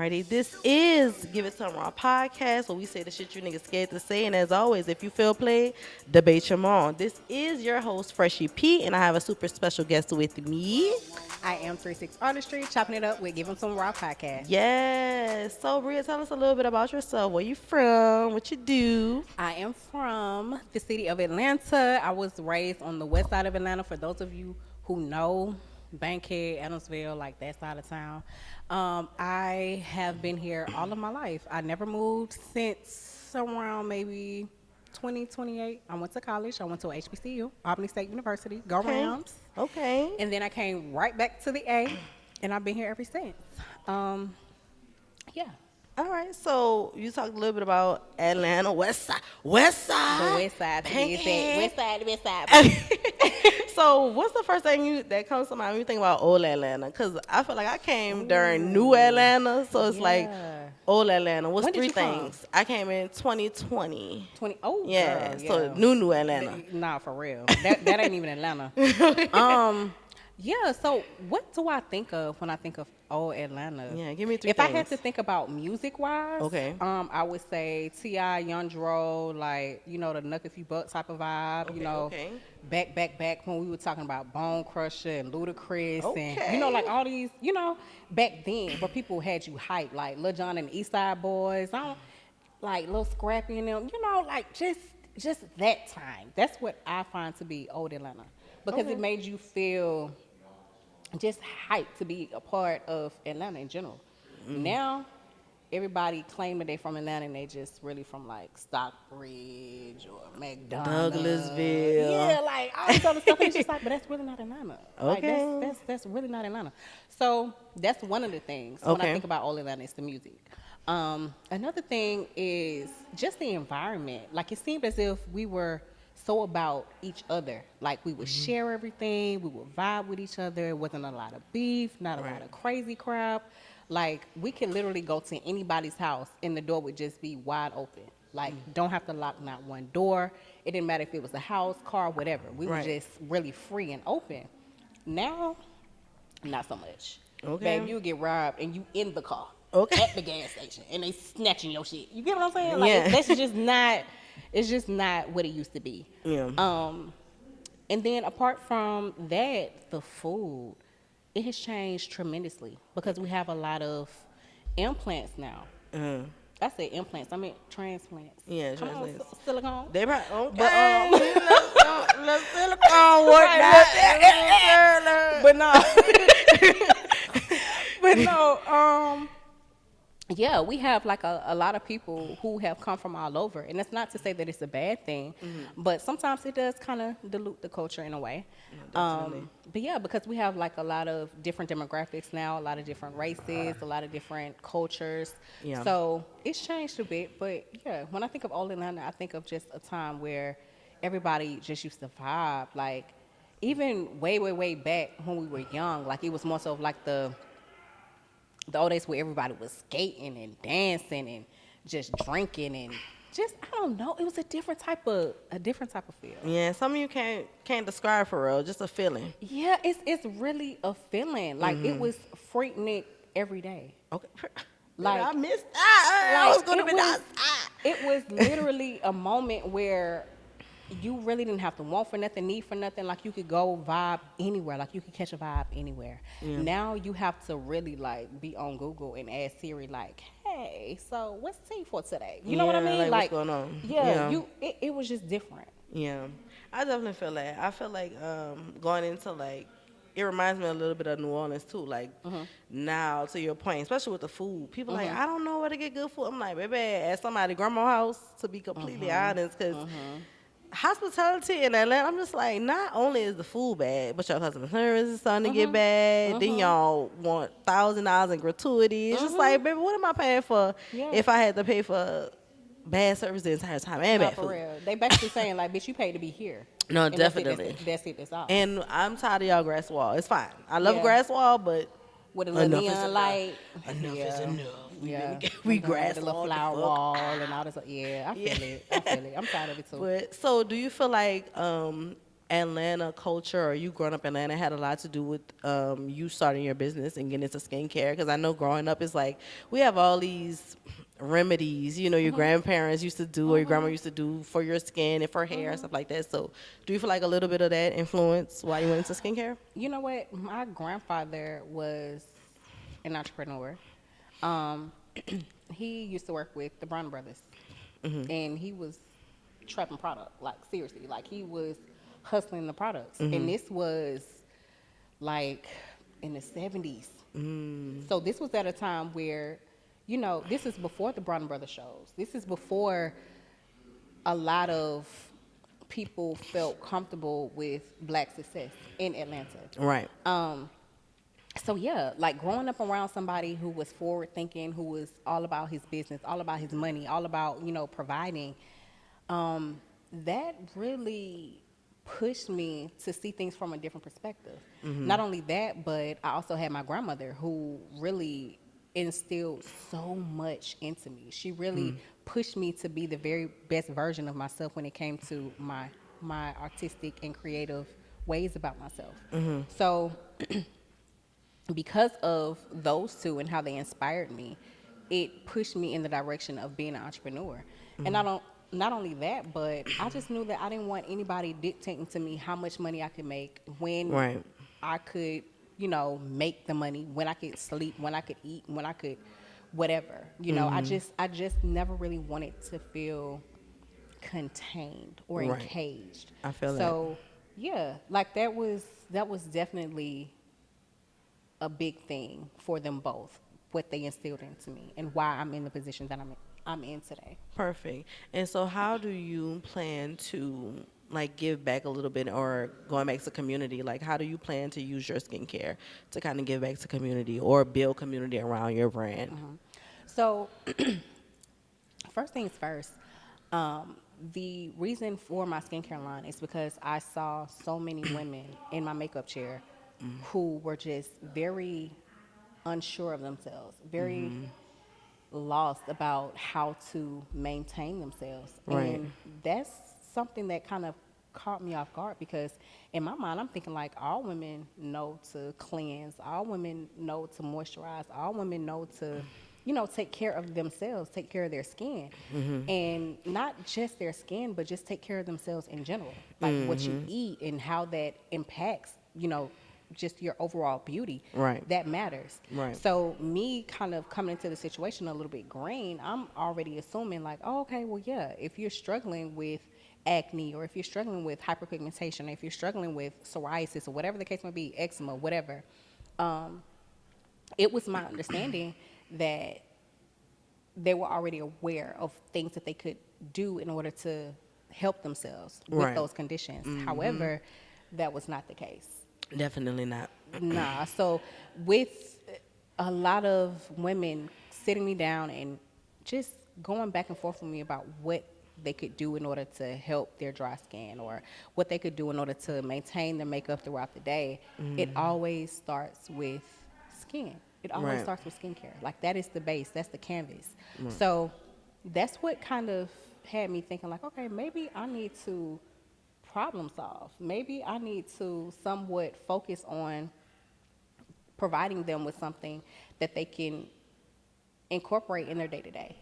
Alrighty, this is Give It Some Raw podcast where we say the shit you niggas scared to say. And as always, if you feel played, debate your mom. This is your host, Freshie P, and I have a super special guest with me. I am 36 Artistry, chopping it up with Give 'em Some Raw podcast. Yes. So, Bria, tell us a little bit about yourself. Where you from? What you do? I am from the city of Atlanta. I was raised on the west side of Atlanta. For those of you who know, Bankhead, Adamsville, like that side of town. I have been here all of my life. I never moved since around maybe 2028. I went to college. I went to HBCU, Albany State University. Go Rams. Okay. And then I came right back to the A, and I've been here ever since. Yeah. All right. So, you talked a little bit about Atlanta, West Side. West Side. The west side to be exact. West side to west side. So, what's the first thing that comes to mind when you think about old Atlanta? Because I feel like I came during new Atlanta, so it's like old Atlanta. What's When did three you come? things? I came in 2020. 20. Oh, Yeah, girl, so new Atlanta. Nah, for real. That ain't even Atlanta. Yeah. So what do I think of when I think of old Atlanta? Yeah, give me three If I things. had to think about music wise, Okay. I would say T.I., Young Dro, like the Nuck If You Buck type of vibe. Okay. Back when we were talking about Bone Crusher and Ludacris Okay. and like all these, back then, but people had you hyped, like Lil Jon and the East Side Boys, like Lil Scrappy and them, like just that time. That's what I find to be old Atlanta because it made you feel just hyped to be a part of Atlanta in general. Now, everybody claim that they from Atlanta and they just really from like Stockbridge or McDonald. Douglasville. Yeah, like all this other stuff. It's just like, but that's really not Atlanta. Okay. Like, that's really not Atlanta. So that's one of the things when I Okay. think about old Atlanta is the music. Another thing is just the environment. Like it seemed as if we were so about each other. Like we would share everything, we would vibe with each other. It wasn't a lot of beef, not a lot of crazy crap. Like we could literally go to anybody's house and the door would just be wide open. Like don't have to lock not one door. It didn't matter if it was a house, car, whatever. We were just really free and open. Now, not so much. Okay. Babe, you get robbed and you in the car. Okay. At the gas station and they snatching your shit. You get what I'm saying? Like Yeah. that's just not it's just not what it used to be. Yeah. And then apart from that, the food, it has changed tremendously because we have a lot of implants now. I said implants, I meant transplants. Yeah, Come transplants. on, silicone. They probably, okay. But, let's silicone work that. But no, yeah, we have like a lot of people who have come from all over, and that's not to say that it's a bad thing, but sometimes it does kind of dilute the culture in a way. Definitely. But yeah, because we have like a lot of different demographics now, a lot of different races, a lot of different cultures. Yeah. So it's changed a bit, but yeah, when I think of old Atlanta, I think of just a time where everybody just used to vibe. Like even way back when we were young, like it was more so of like the old days where everybody was skating and dancing and just drinking and just I don't know. It was a different type of feel. Yeah, some of you can't describe for real, just a feeling. Yeah, it's really a feeling. Like it was freaknik every day. Okay. Like I missed I was going to be outside. It was literally a moment where you really didn't have to want for nothing, need for nothing. Like you could go vibe anywhere. Like you could catch a vibe anywhere. Yeah. Now you have to really like be on Google and ask Siri like, hey, so what's tea for today? You know what I Yeah, mean? like, what's going on? Yeah, Yeah. it was just different. Yeah, I definitely feel that. I feel like going into like, it reminds me a little bit of New Orleans too. Like now, to your point, especially with the food, people like I don't know where to get good food. I'm like, baby, at somebody grandma's house. To be completely honest, because hospitality in Atlanta, I'm just like, not only is the food bad, but your customer service is starting to get bad. Then y'all want $1,000 in gratuity. It's just like, baby, what am I paying for if I had to pay for bad service the entire time and Not bad for food? real. They basically saying like, bitch, you paid to be here. No, And definitely. That's all. And I'm tired of y'all grass wall. It's fine. I love Yeah. grass wall, but With a little enough is neon enough. light. enough is enough. Yeah. We The grass little wall the flower fuck. wall and all this. Yeah, I feel it. I'm tired of it too. But so, do you feel like Atlanta culture or you growing up in Atlanta had a lot to do with you starting your business and getting into skincare? Because I know growing up it's like we have all these remedies, you know, your grandparents used to do or your grandma used to do for your skin and for hair and stuff like that. So do you feel like a little bit of that influence why you went into skincare? You know what? My grandfather was an entrepreneur. Um, he used to work with the Brown Brothers, and he was trapping product, like seriously, like he was hustling the products, and this was like in the 70s. So this was at a time where, you know, this is before the Brown Brothers shows. This is before a lot of people felt comfortable with black success in Atlanta. Right. So yeah, like growing up around somebody who was forward thinking, who was all about his business, all about his money, all about, you know, providing, that really pushed me to see things from a different perspective. Not only that, but I also had my grandmother who really instilled so much into me. She really pushed me to be the very best version of myself when it came to my artistic and creative ways about myself. So because of those two and how they inspired me, it pushed me in the direction of being an entrepreneur. And not only that, but I just knew that I didn't want anybody dictating to me how much money I could make, when I could, you know, make the money, when I could sleep, when I could eat, when I could whatever. You know, I just never really wanted to feel contained or encaged. I feel that. So yeah, like that was definitely a big thing for them both, what they instilled into me and why I'm in the position that I'm in today. Perfect. And so how do you plan to like give back a little bit, or going back to community? Like how do you plan to use your skincare to kind of give back to community or build community around your brand? So first things first, the reason for my skincare line is because I saw so many women in my makeup chair who were just very unsure of themselves, very lost about how to maintain themselves. And that's something that kind of caught me off guard, because in my mind I'm thinking like all women know to cleanse, all women know to moisturize, all women know to, you know, take care of themselves, take care of their skin. And not just their skin, but just take care of themselves in general, like what you eat and how that impacts, you know, just your overall beauty. That matters. So me kind of coming into the situation a little bit green, I'm already assuming like, oh, okay, well, yeah, if you're struggling with acne, or if you're struggling with hyperpigmentation, or if you're struggling with psoriasis or whatever the case may be, eczema, whatever, it was my understanding that they were already aware of things that they could do in order to help themselves with those conditions. However, that was not the case. Definitely not. Nah. So with a lot of women sitting me down and just going back and forth with me about what they could do in order to help their dry skin, or what they could do in order to maintain their makeup throughout the day, it always starts with skin. It always starts with skincare. Like that is the base. That's the canvas. So that's what kind of had me thinking like, okay, maybe I need to problem solve. Maybe I need to somewhat focus on providing them with something that they can incorporate in their day-to-day.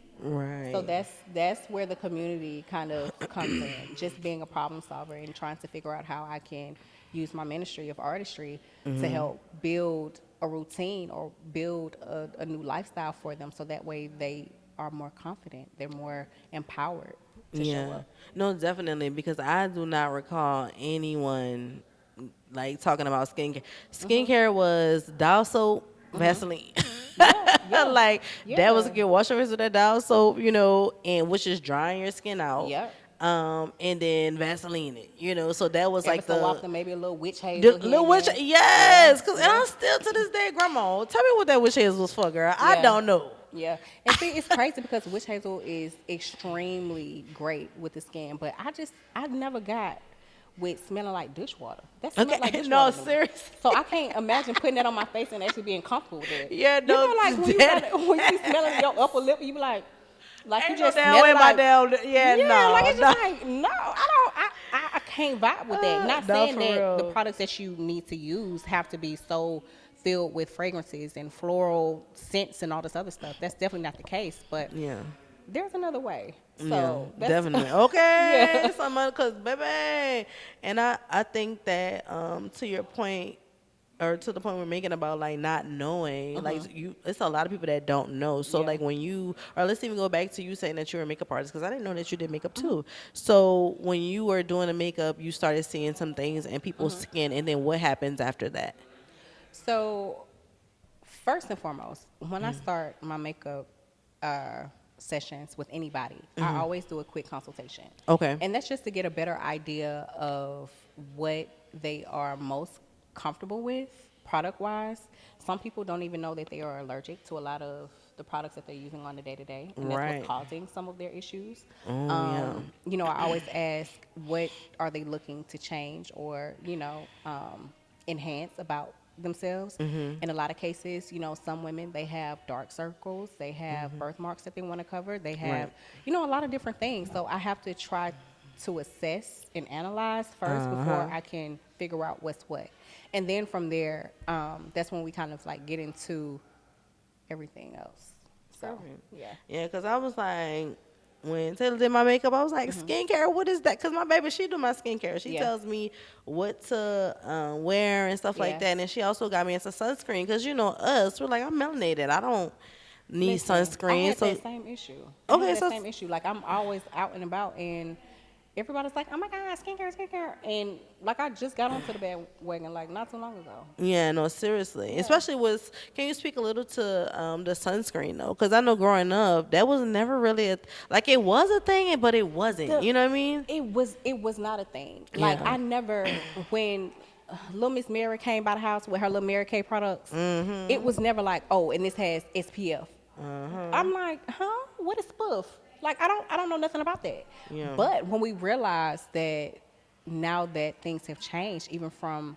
So that's where the community kind of comes in, just being a problem solver and trying to figure out how I can use my ministry of artistry to help build a routine or build a new lifestyle for them, so that way they are more confident, they're more empowered to show up. No, definitely, because I do not recall anyone like talking about skincare. Skincare was Dial soap, Vaseline. Like that was a good wash your face with that Dial soap, you know, and which is drying your skin out. And then Vaseline it, you know, so that was like so often maybe a little witch hazel. Little witch, yes, because and I'm still to this day, Grandma, tell me what that witch hazel was for, girl. I don't know. And see, it's crazy because witch hazel is extremely great with the skin, but I never got with smelling like douche water. That smells like douche water. No, seriously. So I can't imagine putting that on my face and actually being comfortable with it. Yeah, no. You know, like when you be smelling your upper lip, you be like you just no smell way like, like, like it's just like, no, I can't vibe with that. Not No, saying for that the real. products that you need to use have to be so filled with fragrances and floral scents and all this other stuff. That's definitely not the case. But Yeah. there's another way. Yeah, So that's definitely. Okay, yeah. some cause baby, and I think that to your point, or to the point we're making about like not knowing, like it's a lot of people that don't know. So Yeah. like when you, or let's even go back to you saying that you're a makeup artist, because I didn't know that you did makeup too. So when you were doing the makeup, you started seeing some things in people's skin, and then what happens after that? So first and foremost, when I start my makeup sessions with anybody, I always do a quick consultation. Okay. And that's just to get a better idea of what they are most comfortable with product wise. Some people don't even know that they are allergic to a lot of the products that they're using on the day to day, and that's Right. what's causing some of their issues. Yeah. You know, I always ask what are they looking to change or, enhance about themselves. In a lot of cases, some women, they have dark circles, they have birthmarks that they want to cover, they have, Right. a lot of different things. So I have to try to assess and analyze first before I can figure out what's what. And then from there, that's when we kind of like get into everything else. So, Perfect. yeah. Yeah, because I was like, when Taylor did my makeup, I was like, skincare, what is that? Because my baby, she do my skincare. She Yeah. tells me what to wear and stuff like Yeah. that. And then she also got me into sunscreen because, us, we're like, I'm melanated. I don't need Listen, I sunscreen. had So, that same issue. Okay, I had so- that same issue. Like I'm always out and about, and everybody's like, "Oh my God, skincare!" And like I just got onto the bandwagon like not too long ago. yeah, no, seriously. Especially with, can you speak a little to the sunscreen, though? Because I know growing up, that was never really, like, it was a thing, but it wasn't. You know what I mean? It was not a thing. Like Yeah. I never when little Miss Mary came by the house with her little Mary Kay products, it was never like, oh, and this has SPF. I'm like, huh? What is SPF? Like I don't know nothing about that. Yeah. But when we realized that now that things have changed, even from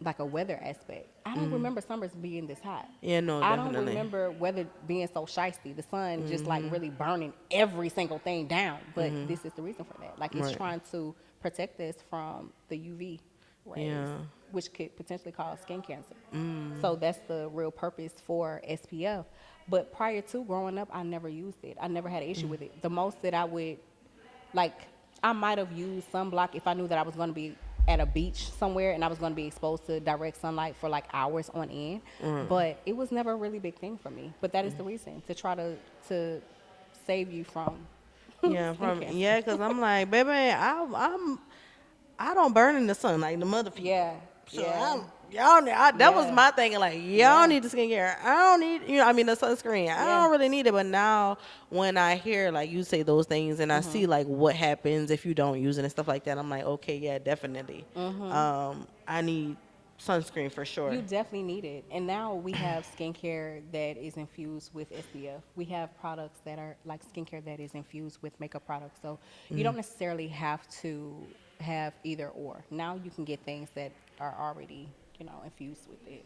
like a weather aspect, I don't remember summers being this hot. Yeah, no, I don't definitely. remember weather being so shiesty. The sun just like really burning every single thing down. But this is the reason for that. Like it's Right. trying to protect us from the UV rays, Yeah. which could potentially cause skin cancer. So that's the real purpose for SPF. But prior to growing up, I never used it. I never had an issue with it. The most that I would, like, I might have used sunblock if I knew that I was going to be at a beach somewhere and I was going to be exposed to direct sunlight for like hours on end. But it was never a really big thing for me. But that is the reason, to try to save you from Yeah, skin cancer. yeah, because I'm like, baby, I don't burn in the sun like the mother people. Yeah. So Yeah. that was Yeah. my thing. Like, y'all Yeah. need the skincare. I don't need, I mean, the sunscreen. I Yeah. don't really need it. But now, when I hear like you say those things, and I see like what happens if you don't use it and stuff like that, I'm like, okay, yeah, definitely. I need sunscreen for sure. You definitely need it. And now we have skincare that is infused with SPF. We have products that are like skincare that is infused with makeup products. So you don't necessarily have to have either or. Now you can get things that are already, infused with it.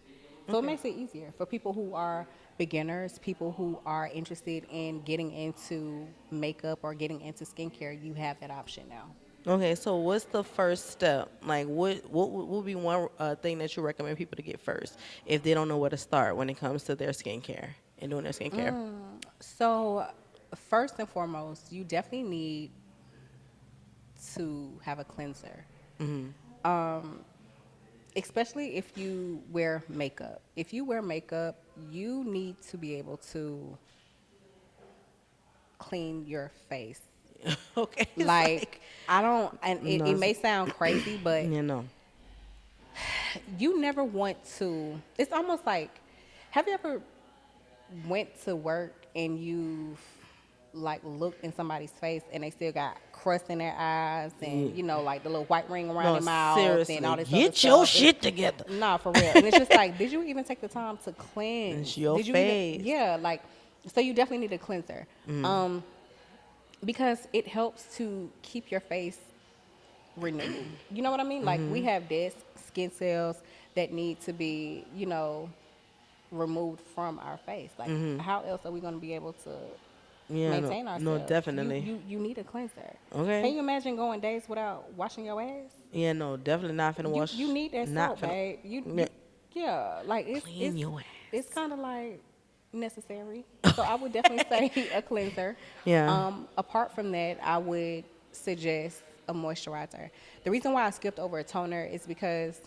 So it makes it easier for people who are beginners, people who are interested in getting into makeup or getting into skincare. You have that option now. Okay, so what's the first step? Like, what would be one thing that you recommend people to get first if they don't know where to start when it comes to their skincare and doing their skincare? So first and foremost, you definitely need to have a cleanser. Especially if you wear makeup. If you wear makeup, you need to be able to clean your face. Okay, it's Like, I don't, and No, it may sound crazy, but you know. you never want to, it's almost like, have you ever went to work and you've like looked in somebody's face and they still got crust in their eyes and like the little white ring around their mouth seriously, and all this get other your stuff. shit together. Nah, for real. And it's just like, did you even take the time to cleanse It's your Did you face. yeah, like, so you definitely need a cleanser. Because it helps to keep your face renewed. You know what I mean? Like we have dead skin cells that need to be, removed from our face. Like how else are we going to be able to Yeah, no, maintain no, ourselves. definitely. You need a cleanser. Can Okay. you imagine going days without washing your ass? Yeah, no, definitely not finna You wash. need that Not soap, finna. babe. Yeah, Yeah, like clean your it's ass. kind of like necessary. So I would definitely say a cleanser. Yeah. Apart from that, I would suggest a moisturizer. The reason why I skipped over a toner is because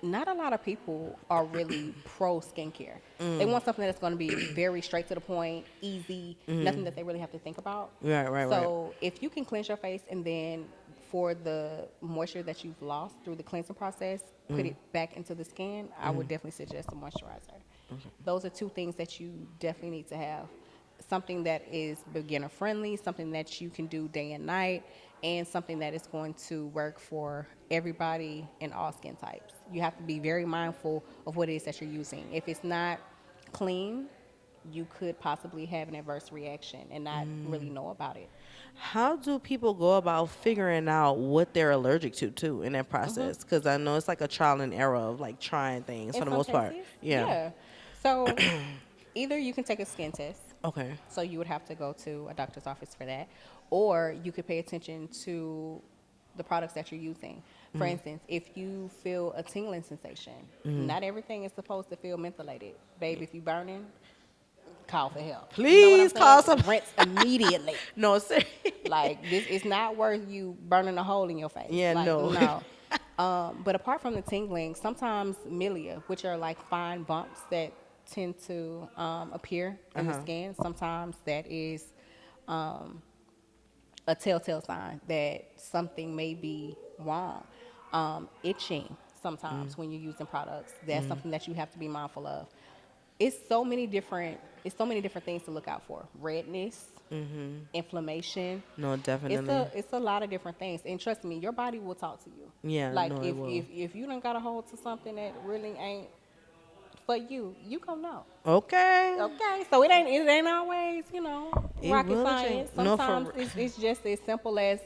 not a lot of people are really pro skincare. They want something that's going to be very straight to the point, easy, nothing that they really have to think about. Right, right, right. So if you can cleanse your face and then for the moisture that you've lost through the cleansing process, put it back into the skin, I would definitely suggest a moisturizer. Those are two things that you definitely need to have. Something that is beginner friendly, something that you can do day and night, and something that is going to work for everybody in all skin types. You have to be very mindful of what it is that you're using. If it's not clean, you could possibly have an adverse reaction and not really know about it. How do people go about figuring out what they're allergic to too in that process? Because I know it's like a trial and error of like trying things for In the some most part. cases, Yeah. yeah. So either you can take a skin test. Okay. So you would have to go to a doctor's office for that. Or you could pay attention to the products that you're using. For instance, if you feel a tingling sensation, not everything is supposed to feel mentholated. Babe, if you burning, call for help. You know what I'm Please call saying? some. Rinse immediately. No, seriously. Like this, it's not worth you burning a hole in your face. Yeah, like, no. no. But apart from the tingling, sometimes milia, which are like fine bumps that tend to appear in the skin, sometimes that is a telltale sign that something may be wrong. Itching sometimes when you're using products, that's something that you have to be mindful of. It's so many different things to look out for. Redness, inflammation. No, definitely. It's a lot of different things. And trust me, your body will talk to you. Yeah, Like no, it will. if you done got a hold to something that really ain't for you, you gonna know. Okay. Okay, so it ain't always It rocket will science. change. No, Sometimes for it's just as simple as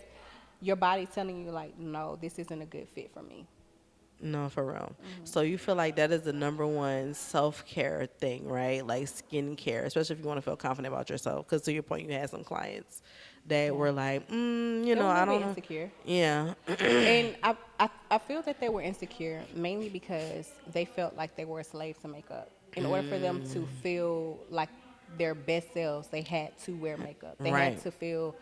your body telling you like, no, this isn't a good fit for me. No, for real. So you feel like that is the number one self-care thing, right? Like skincare, especially if you want to feel confident about yourself. Because to your point, you had some clients that were like, They're a I little don't bit know. insecure. Yeah. And I feel that they were insecure mainly because they felt like they were a slave to makeup. In order for them to feel like their best selves, they had to wear makeup. They Right. had to feel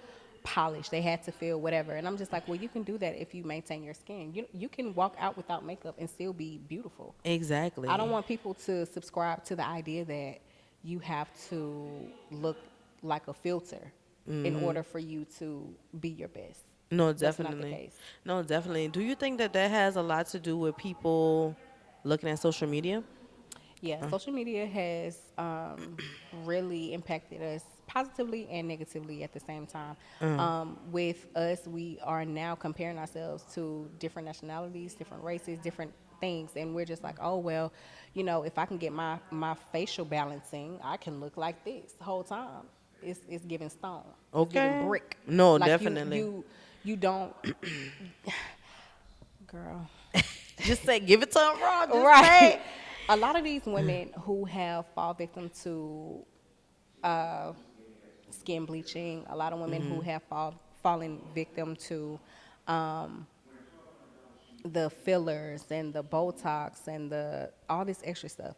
polished. They had to feel whatever. And I'm just like, well, you can do that if you maintain your skin. You can walk out without makeup and still be beautiful. Exactly. I don't want people to subscribe to the idea that you have to look like a filter in order for you to be your best. No, That's not the definitely. case. No, definitely. Do you think that that has a lot to do with people looking at social media? Yeah, social media has really impacted us positively and negatively at the same time. With us, we are now comparing ourselves to different nationalities, different races, different things, and we're just like, oh well, if I can get my facial balancing, I can look like this the whole time. It's giving stone. It's Okay. giving brick. No, Like definitely. you don't, girl. Just say, give it to them raw. Just Right. say. A lot of these women who have fall victim to skin bleaching, a lot of women who have fallen victim to the fillers and the Botox and the all this extra stuff.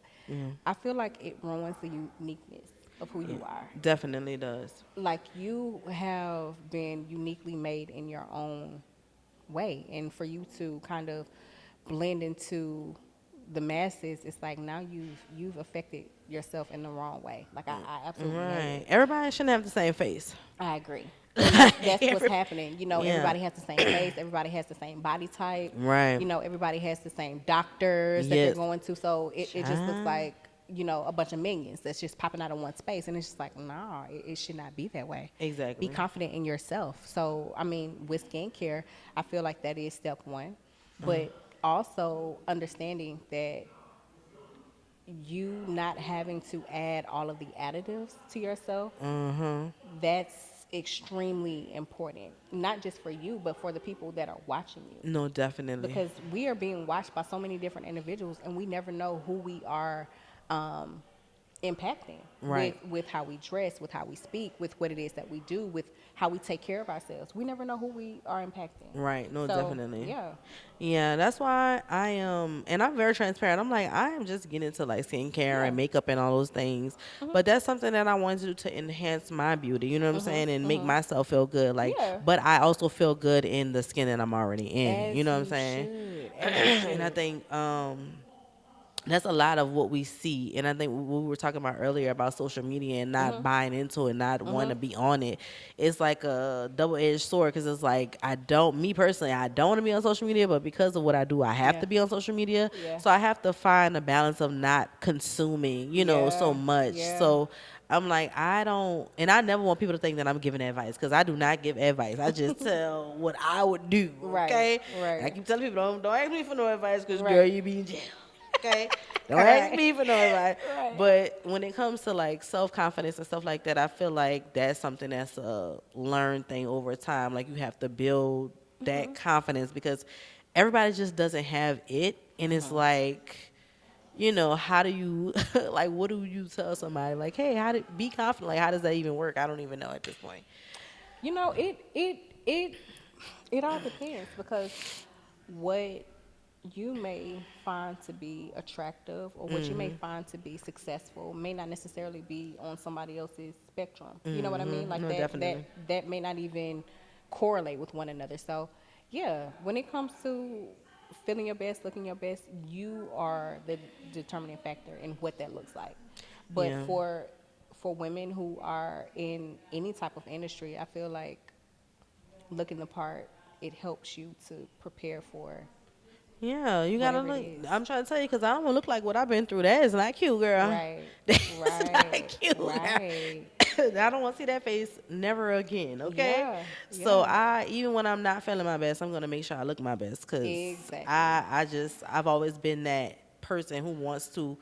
I feel like it ruins the uniqueness of who you are. Definitely does. Like you have been uniquely made in your own way, and for you to kind of blend into the masses, it's like now you've affected yourself in the wrong way. Like I absolutely hate Right. it. Everybody shouldn't have the same face. I agree. That's what's happening. Yeah. Everybody has the same face. Everybody has the same body type. Right. Everybody has the same doctors that they're Yes. going to. So it just looks Child. like a bunch of minions that's just popping out of one space, and it's just like, nah, it should not be that way. Exactly. Be confident in yourself. So I mean, with skincare, I feel like that is step one, but also understanding that you not having to add all of the additives to yourself, that's extremely important, not just for you, but for the people that are watching you. No, definitely. Because we are being watched by so many different individuals, and we never know who we are impacting Right. with how we dress, with how we speak, with what it is that we do, with how we take care of ourselves. We never know who we are impacting. Right. No, So definitely. yeah. Yeah, that's why I am, and I'm very transparent. I'm like, I am just getting into like skincare Yeah. and makeup and all those things. But that's something that I wanted to do to enhance my beauty, you know what I'm saying? And make myself feel good. Like, Yeah. but I also feel good in the skin that I'm already in, you As know what I'm you saying? should. As you And I should. think, that's a lot of what we see. And I think what we were talking about earlier about social media and not buying into it, not wanting to be on it, it's like a double-edged sword because it's like me personally, I don't want to be on social media, but because of what I do, I have Yeah. to be on social media. Yeah. So I have to find a balance of not consuming, so Yeah. much. Yeah. So I'm like, I don't, and I never want people to think that I'm giving advice because I do not give advice. I just tell what I would do, Right. okay? Right. I keep telling people, don't ask me for no advice because, girl, Right. you be in jail. Okay, don't ask Right. me for no advice. Right. But when it comes to like self confidence and stuff like that, I feel like that's something that's a learned thing over time. Like you have to build that confidence because everybody just doesn't have it, and it's like, how do you like? What do you tell somebody? Like, hey, how to be confident? Like, how does that even work? I don't even know at this point. You know, it all depends because what you may find to be attractive or what you may find to be successful may not necessarily be on somebody else's spectrum. You know what I mean? Like No, that definitely. that may not even correlate with one another. So, yeah, when it comes to feeling your best, looking your best, you are the determining factor in what that looks like. But Yeah. for women who are in any type of industry, I feel like looking the part, it helps you to prepare for Yeah, you gotta whatever look. it is. I'm trying to tell you because I don't want to look like what I've been through. That is not cute, girl. Right, That's not right, cute. right. I don't want to see that face never again. Okay. Yeah, So yeah. even when I'm not feeling my best, I'm gonna make sure I look my best because Exactly. I've always been that person who wants to,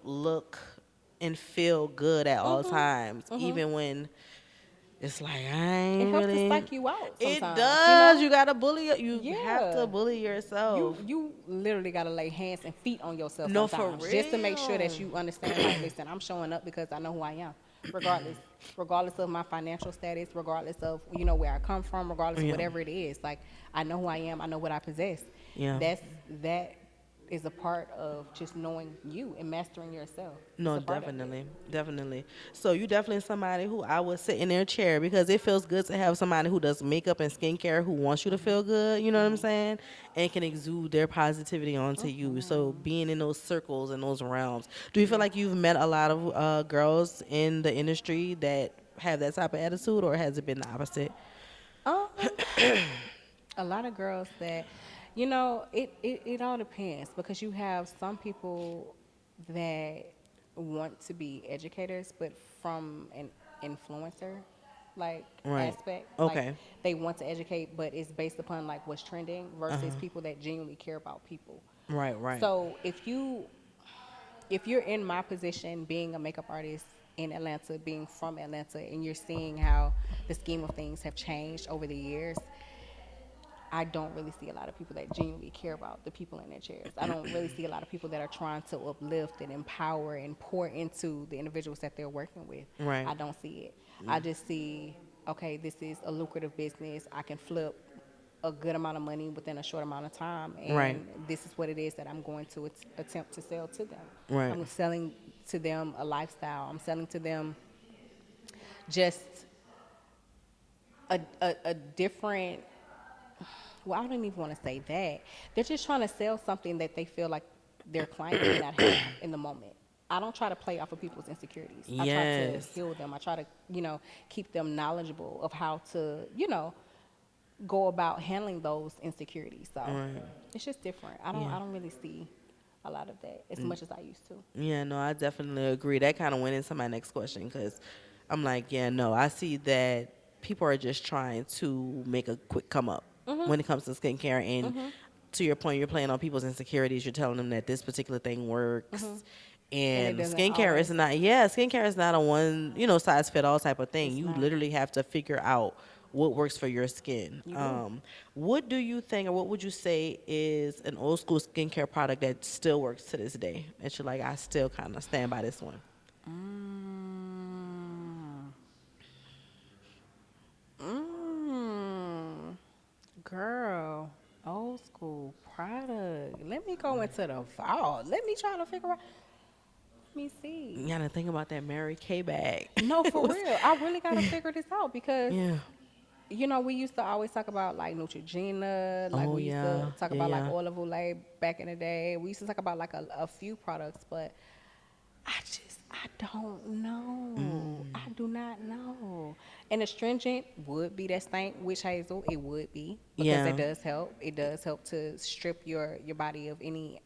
look and feel good at all times, even when it's like I It ain't helps to really. psych you out It sometimes. You does. know? You gotta bully. You have to Yeah. bully yourself. You literally gotta lay hands and feet on yourself No, for sometimes just to make sure that real. you understand. Like, listen, I'm showing up because I know who I am, regardless of my financial status, regardless of where I come from, regardless of Yeah. whatever it is. Like, I know who I am. I know what I possess. Yeah. That is a part of just knowing you and mastering yourself. No, It's a part of it. definitely, definitely. So you definitely somebody who I would sit in their chair because it feels good to have somebody who does makeup and skincare who wants you to feel good. You know what I'm saying? And can exude their positivity onto you. So being in those circles and those realms, do you feel like you've met a lot of girls in the industry that have that type of attitude, or has it been the opposite? Um, a lot of girls that, it all depends because you have some people that want to be educators, but from an influencer like Right. aspect. Okay. Like they want to educate, but it's based upon like what's trending versus people that genuinely care about people. Right. Right. So if you're in my position, being a makeup artist in Atlanta, being from Atlanta, and you're seeing how the scheme of things have changed over the years, I don't really see a lot of people that genuinely care about the people in their chairs. I don't really see a lot of people that are trying to uplift and empower and pour into the individuals that they're working with. Right. I don't see it. I just see, okay, this is a lucrative business. I can flip a good amount of money within a short amount of time, and Right. this is what it is that I'm going to attempt to sell to them. Right. I'm selling to them a lifestyle. I'm selling to them just a different. Well, I don't even want to say that. They're just trying to sell something that they feel like their client may not have in the moment. I don't try to play off of people's insecurities. I try to Yes. heal them. I try to, keep them knowledgeable of how to, go about handling those insecurities. So it's just different. I don't really see a lot of that as much as I used to. Yeah, no, I definitely agree. That kind of went into my next question because I'm like, yeah, no, I see that people are just trying to make a quick come up when it comes to skincare. And to your point, you're playing on people's insecurities. You're telling them that this particular thing works. And doesn't skincare is always. not, skincare is not a one, size fit all type of thing. It's You not. literally have to figure out what works for your skin. You do. What do you think, or what would you say is an old school skincare product that still works to this day? That you're like, I still kind of stand by this one. Mm. Mm. Girl, old school product. Let me go into the vault. Let me try to figure out. Let me You see. gotta think about that Mary Kay bag. No, It for was, real. I really got to figure this out because, yeah. we used to always talk about like Neutrogena. Like Oh we used yeah, to talk yeah, about like yeah. olive oil back in the day. We used to talk about like a few products, but I don't know. I do not know. And astringent would be that stank witch hazel. It would be because it Yeah. does help. It does help to strip your body of any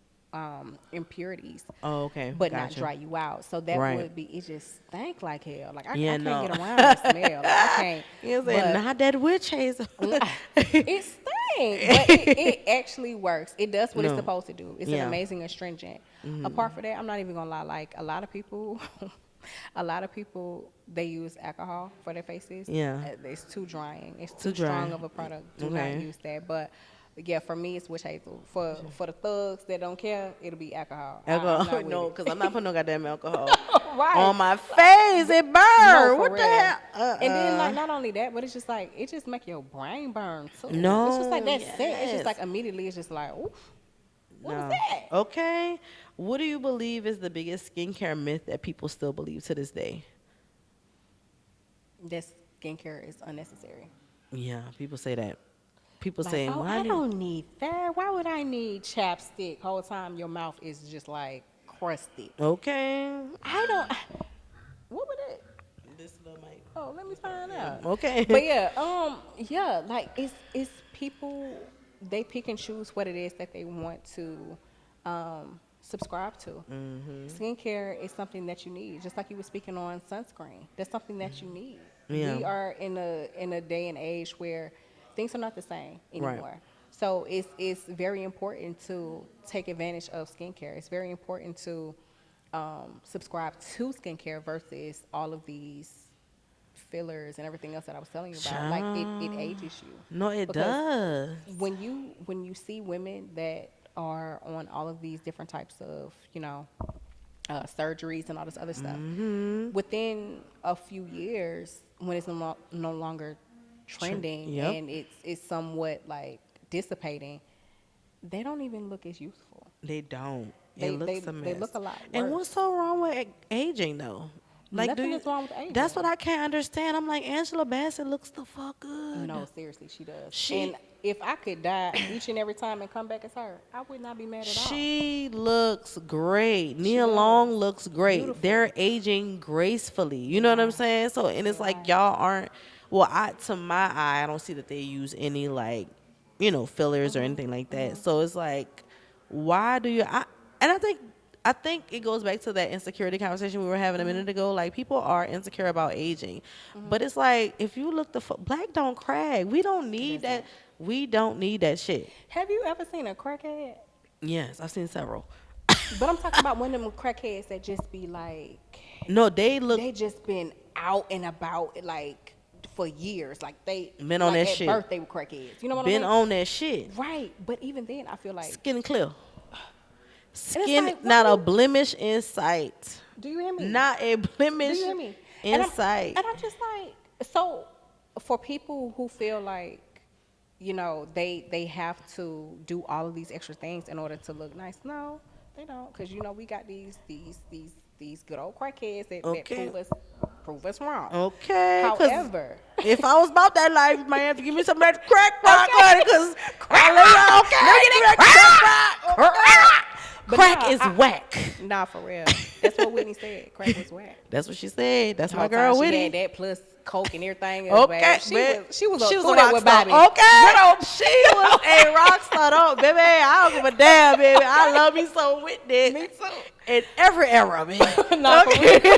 impurities, Oh, okay, but not gotcha. dry you out. So that Right. would be. It just stank like hell. Like I Yeah, can't no. get around that smell. Like I can't. You saying But not that witch hazel? it stink, but it actually works. It does what it's No. supposed to do. It's an Yeah. amazing astringent. Apart from that, I'm not even gonna lie. Like a lot of people, a lot of people they use alcohol for their faces. Yeah. It's too drying. It's Too too strong dry. of a product. Do not Okay. use that. But yeah, for me, it's witch hazel. For the thugs that don't care, it'll be alcohol. I'm Alcohol? not with No, it. because I'm not putting no goddamn alcohol Right. on my face. It No, burn. for What the real. hell? And then like not only that, but it's just like it just make your brain burn too. It's just like No. that scent. It's just Yes. like immediately it's just like, oof, what was No. that? Okay. What do you believe is the biggest skincare myth that people still believe to this day? That skincare is unnecessary. Yeah, people say that. People Like, say, oh, why I do don't need that. Why would I need chapstick? Whole time your mouth is just like crusted. Okay. I don't. What would it? This little mic. Oh, let me find out. Okay. But yeah, like it's people they pick and choose what it is that they want to subscribe to. Skincare is something that you need, just like you were speaking on sunscreen. That's something that you need. Yeah. We are in a day and age where things are not the same Right. anymore. So it's very important to take advantage of skincare. It's very important to subscribe to skincare versus all of these fillers and everything else that I was telling you about. Like it ages you. No, it Because does. when you see women that are on all of these different types of surgeries and all this other stuff, within a few years, when it's no longer trending Yep. and it's somewhat like dissipating, they don't even look as youthful. They don't. They It looks a mess. they look a lot And worse. what's so wrong with aging though? Like, Nothing is wrong with aging. That's what I can't understand. I'm like, Angela Bassett looks the fuck good. No, seriously, she does. She- And if I could die each and every time and come back as her, I would not be mad at all. She looks great. Nia does. Long looks great. Beautiful. They're aging gracefully. You know what I'm saying? So, and it's like y'all aren't. Well, to my eye, I don't see that they use any like, fillers or anything like that. So it's like, why do you? I think it goes back to that insecurity conversation we were having a minute ago. Like, people are insecure about aging, but it's like, if you look black don't crack. We don't need that. We don't need that shit. Have you ever seen a crackhead? Yes, I've seen several. But I'm talking about one of them crackheads that just be like, No, they look. they just been out and about like for years. Like they Been on like that at shit. birth they were crackheads. You know what Been I mean? on that shit. Right. But even then, I feel like. Skin clear. Skin, like, not why a blemish in sight. Do you hear me? Not a Do blemish you hear me? in And sight. I'm just like, so for people who feel like, they have to do all of these extra things in order to look nice. No, they don't, because we got these good old crackheads that Okay. prove us wrong. Okay. 'Cause However, if I was about that life, you might have to give me some of that crack rock, honey, because crack nah, is whack. Nah, for real. That's what Whitney said. Crack was whack. That's what she said. That's my Whole girl time she Whitney. had that plus coke and everything else, Okay, babe. She was a a rock with star. Bobby. Okay, she was a rock star. Though, baby. I don't give a damn, baby. I love me some Whitney. Me too. In every era, baby. Nah, for real.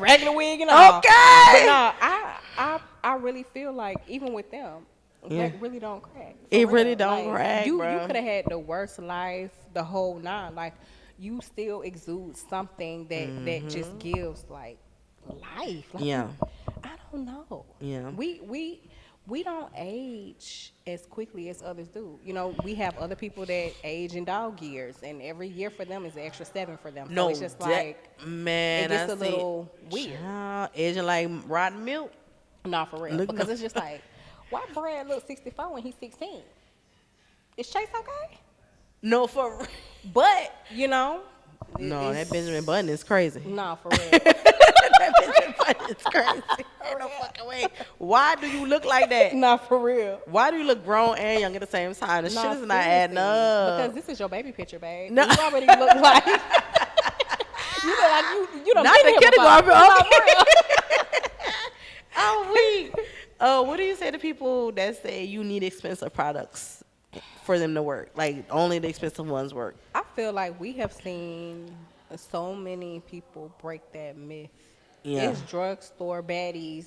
Regular wig and all. Okay. But no, I really feel like even with them, Yeah. black really don't crack. For It real. really don't crack, You bruh. could have had the worst life, the whole nine. Like you still exude something that just gives like life. Like, Yeah. I don't know. Yeah. we don't age as quickly as others do. You know, we have other people that age in dog years, and every year for them is an extra 7 for them. So No, it's just like man, it gets I a see little weird. child aging like rotten milk. Not for real, Look, because no. it's just like, why Brad look 64 when he's 16? Is Chase okay? No, for real. But you know, No, that Benjamin Button is crazy. Nah, for real. That Benjamin Button is crazy. Ain't no fucking way. Why do you look like that? Not for real. Why do you look grown and young at the same time? The shit is not adding seriously. up. Because this is your baby picture, babe. No. You already look like you look like you don't Not been the here before. kindergarten. Not Okay. for real. Oh, weak. Oh, what do you say to people that say you need expensive products for them to work? Like only the expensive ones work. I feel like we have seen so many people break that myth. Yeah. It's drugstore baddies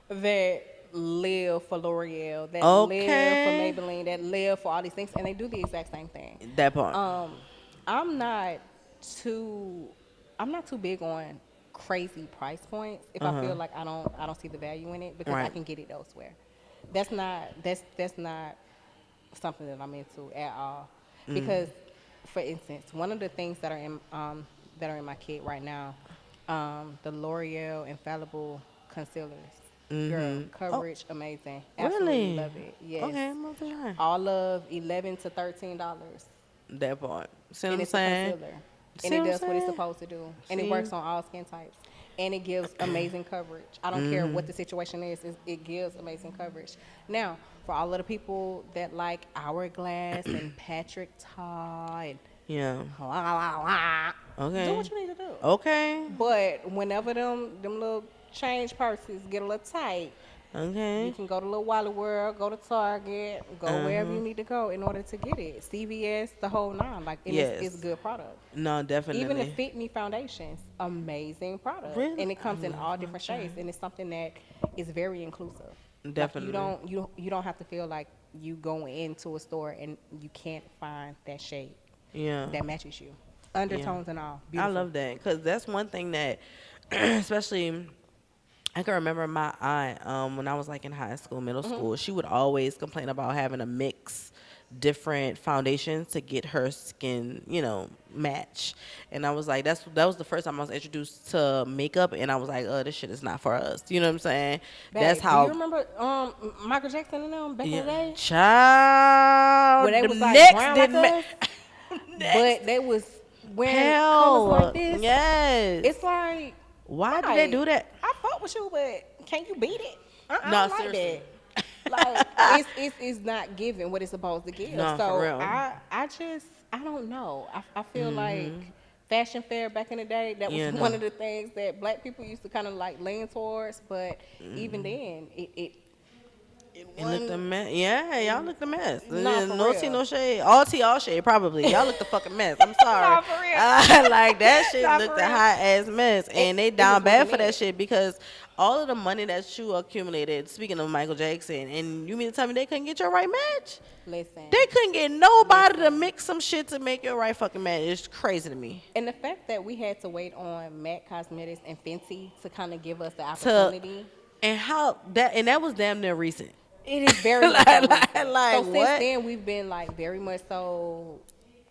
that live for L'Oreal, that Okay. live for Maybelline, that live for all these things, and they do the exact same thing. That part. I'm not too big on crazy price points if I feel like I don't see the value in it because I Right. can get it elsewhere. That's not something that I'm into at all. Because for instance, one of the things that are in my kit right now, the L'Oreal Infallible concealers. Girl, coverage amazing. Absolutely Really? love it. Yes. Okay, I'm gonna try. All of $11 to $13. That part. See what And I'm it's a saying? concealer. See And it what I'm does what it's saying? supposed to do. And See? it works on all skin types. And it gives amazing coverage. I don't care what the situation is, it gives amazing coverage. Now, for all of the people that like Hourglass and Patrick Ta and Yeah. la, la, la, la, Okay. do what you need to do. Okay. But whenever them little change purses get a little tight, you Okay. can go to Little Wally World, go to Target, go wherever you need to go in order to get it. CVS, the whole nine. Like, and Yes. it's a good product. No, definitely. Even the Fit Me foundations, amazing product. Really? And it comes in all different shades, and it's something that is very inclusive. Definitely. Like you don't have to feel like you go into a store and you can't find that shade Yeah. that matches you. Undertones and all. I Beautiful. love that because that's one thing that, especially, I can remember my aunt when I was like in high school, middle school. She would always complain about having to mix different foundations to get her skin, match. And I was like, that was the first time I was introduced to makeup, and I was like, oh, this shit is not for us. You know what I'm saying? Babe, That's do how. you remember Michael Jackson and them back in the day? Child. Where they the was like next brown didn't like ma- us? But they was wearing Hell. colors like this. Yes. It's like, Why did they do that? I fuck with you, but can you beat it? I No, don't like seriously. that. Like it's not giving what it's supposed to give. No, so for real. I don't know. I feel like fashion fair back in the day, that was Yeah, no. one of the things that black people used to kind of like lean towards. But even then, it You looked a mess. Yeah, y'all looked a mess. Nah, for No real. tea, no shade. All tea, all shade, probably. Y'all looked a fucking mess. I'm sorry. Nah, for real. Like, that shit Nah, looked for a real. hot ass mess. And they It down just bad wasn't for that it. shit because all of the money that you accumulated, speaking of Michael Jackson, and you mean to tell me they couldn't get your right match? Listen. They couldn't get nobody to mix some shit to make your right fucking match. It's crazy to me. And the fact that we had to wait on MAC Cosmetics and Fenty to kind of give us the opportunity. And that was damn near recent. It is very much Like, recent. like, so since what? then, we've been like very much so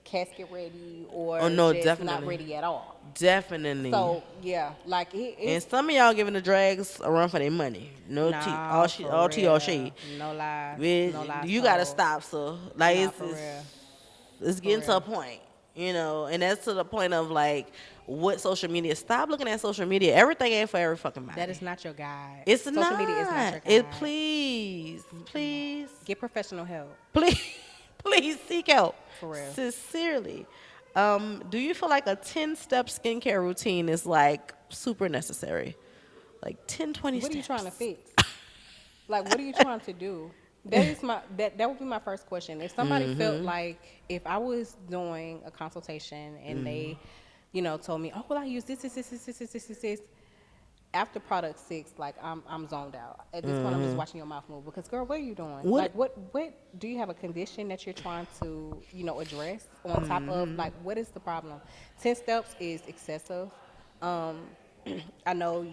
casket ready or Oh, no, just not definitely. ready at all. Definitely. So yeah, like And it's some of y'all giving the drags a run for their money. No tea, all for all tea, all real. shade. No lie. Bitch, No lie. you gotta stop, so like Nah, it's, for it's, real. it's getting to real. a point, and that's to the point of like what social media. Stop looking at social media. Everything ain't for every fucking body. That is not your guide. It's Social not. media is not your guide. It please, Get professional help. please seek help. For real. Sincerely. Do you feel like a 10-step skincare routine is like super necessary? Like 10, 20 What are you steps. trying to fix? Like, what are you trying to do? That would be my first question. If somebody felt like if I was doing a consultation and they, told me, oh well, I use this. After product 6, like I'm zoned out. At this point, I'm just watching your mouth move because, girl, what are you doing? What- Like, what do you have a condition that you're trying to, address on top of? Like, what is the problem? 10 steps is excessive. I know,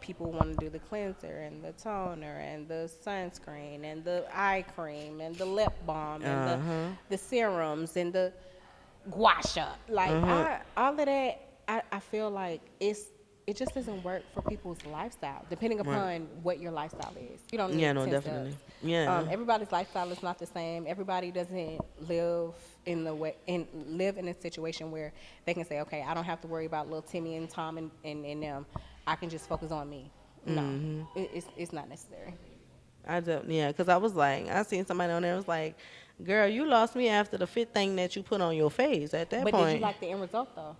people want to do the cleanser and the toner and the sunscreen and the eye cream and the lip balm and the serums and the gua sha. Like all of that, I feel like it just doesn't work for people's lifestyle, depending upon what your lifestyle is. You don't need Yeah, no, 10 definitely. steps. Yeah. Everybody's lifestyle is not the same. Everybody doesn't live live in a situation where they can say, okay, I don't have to worry about little Timmy and Tom and them. I can just focus on me. No, it's not necessary. Yeah, because I was like, I seen somebody on there was like, girl, you lost me after the fit thing that you put on your face at that But point. did you like the end result though?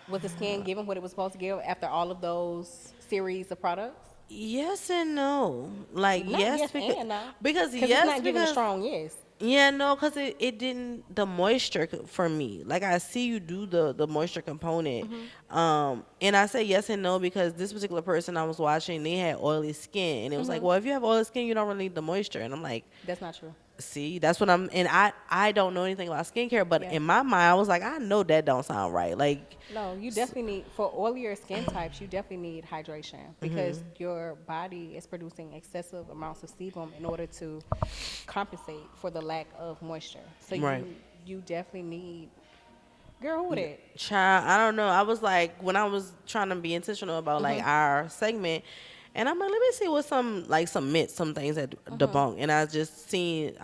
Was the skin giving what it was supposed to give after all of those series of products? Yes and no. Like, Not yes, yes because, and no. because Because yes, it's not giving a because strong yes. yeah, no, because it didn't, the moisture for me. Like, I see you do the moisture component. And I say yes and no because this particular person I was watching, they had oily skin. And it was like, well, if you have oily skin, you don't really need the moisture. And I'm like, That's not true. see, that's what and I don't know anything about skincare, but Yeah. in my mind, I was like, I know that don't sound right. Like, No, you definitely need, for oilier skin types, you definitely need hydration because your body is producing excessive amounts of sebum in order to compensate for the lack of moisture. So Right. you definitely need, girl, who that? child, I don't know. I was like, when I was trying to be intentional about like our segment, and I'm like, let me see what some myths, some things that debunk. And I just seen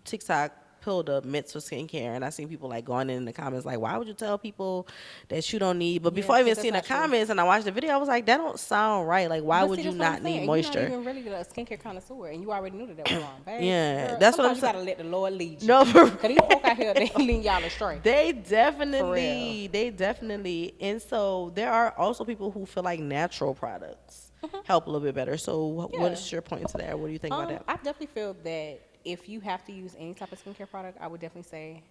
TikTok pulled up myths for skincare, and I seen people like going in the comments like, why would you tell people that you don't need? But Yeah, before I even that's seen the not true. comments and I watched the video, I was like, that don't sound right. Like, why But would see, you that's what I'm not need saying. moisture? You're not even really a skincare connoisseur, and you already knew that was wrong, babe. Yeah, Girl, that's what I'm sometimes saying. You gotta let the Lord lead you. No, for Because these folk out here, they lead y'all astray. They For definitely, and so there are also people who feel like natural products help a little bit better. So Yeah. what is your point to that? What do you think about that? I definitely feel that if you have to use any type of skincare product, I would definitely say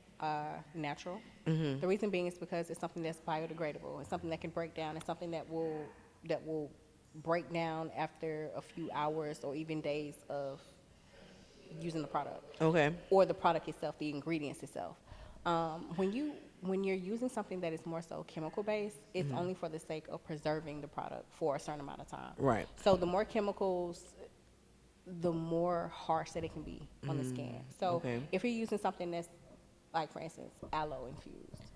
natural. The reason being is because it's something that's biodegradable. It's something that can break down. It's something that will break down after a few hours or even days of using the product. Okay. Or the product itself, the ingredients itself. When you're using something that is more so chemical based, it's only for the sake of preserving the product for a certain amount of time. Right. So the more chemicals, the more harsh that it can be on the skin. So Okay. if you're using something that's like, for instance, aloe infused,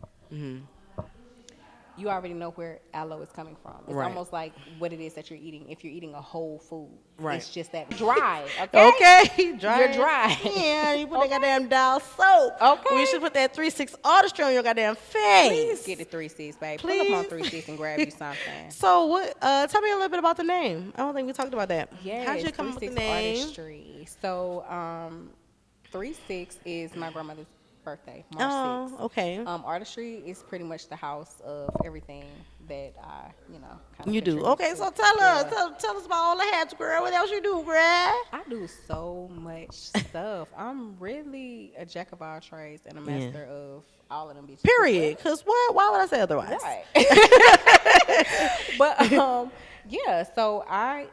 you already know where aloe is coming from. It's Right. almost like what it is that you're eating. If you're eating a whole food, Right. it's just that dry. Okay. Okay, dry. You're dry. Yeah, you put that goddamn Dial soap. Okay. Well, you should put that 3-6 Artistry on your goddamn face. Please get the 3-6, babe. Pull Please. up on 3-6 and grab you something. So what? Tell me a little bit about the name. I don't think we talked about that. Yes, How did you come up with the 3-6 name? Artistry. So 3-6 is my grandmother's birthday, March 6th. Oh, okay. Artistry is pretty much the house of everything that I, kind of You do. contribute Okay, to. so tell us, Yeah. tell us about all the hats, girl. What else you do, girl? I do so much stuff. I'm really a jack of all trades and a master of all of them bitches. Period. Cause what? Why would I say otherwise? Right. But yeah, so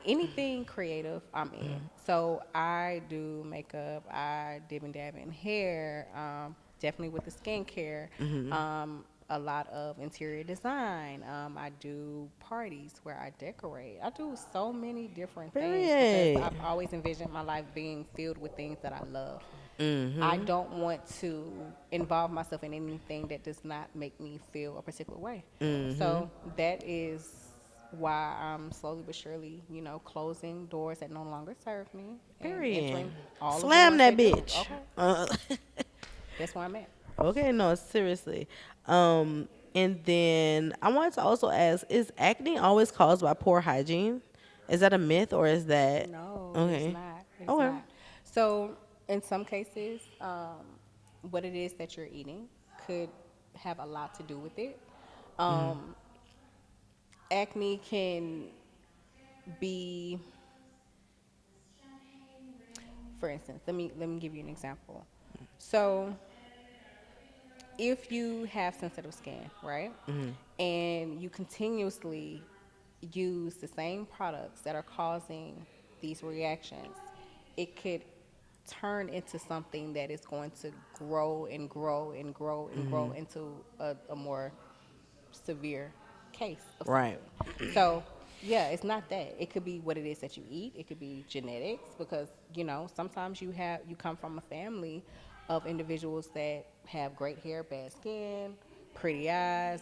anything creative I'm in. So I do makeup, I dib and dab in hair, definitely with the skincare. A lot of interior design. I do parties where I decorate. I do so many different things Period. because I've always envisioned my life being filled with things that I love. I don't want to involve myself in anything that does not make me feel a particular way. So that is why I'm slowly but surely, closing doors that no longer serve me. and Period. entering all of the Slam ones that do. bitch. Okay. That's where I'm at. Okay, no, seriously. And then I wanted to also ask: is acne always caused by poor hygiene? Is that a myth or is that No, okay? it's not. It's Okay. not. So in some cases, what it is that you're eating could have a lot to do with it. Acne can be, for instance, let me give you an example. So if you have sensitive skin, right, and you continuously use the same products that are causing these reactions, it could turn into something that is going to grow and grow and grow and grow into a more severe case of Right. something. So Yeah, it's not that. It could be what it is that you eat. It could be genetics because, sometimes you come from a family of individuals that have great hair, bad skin, pretty eyes,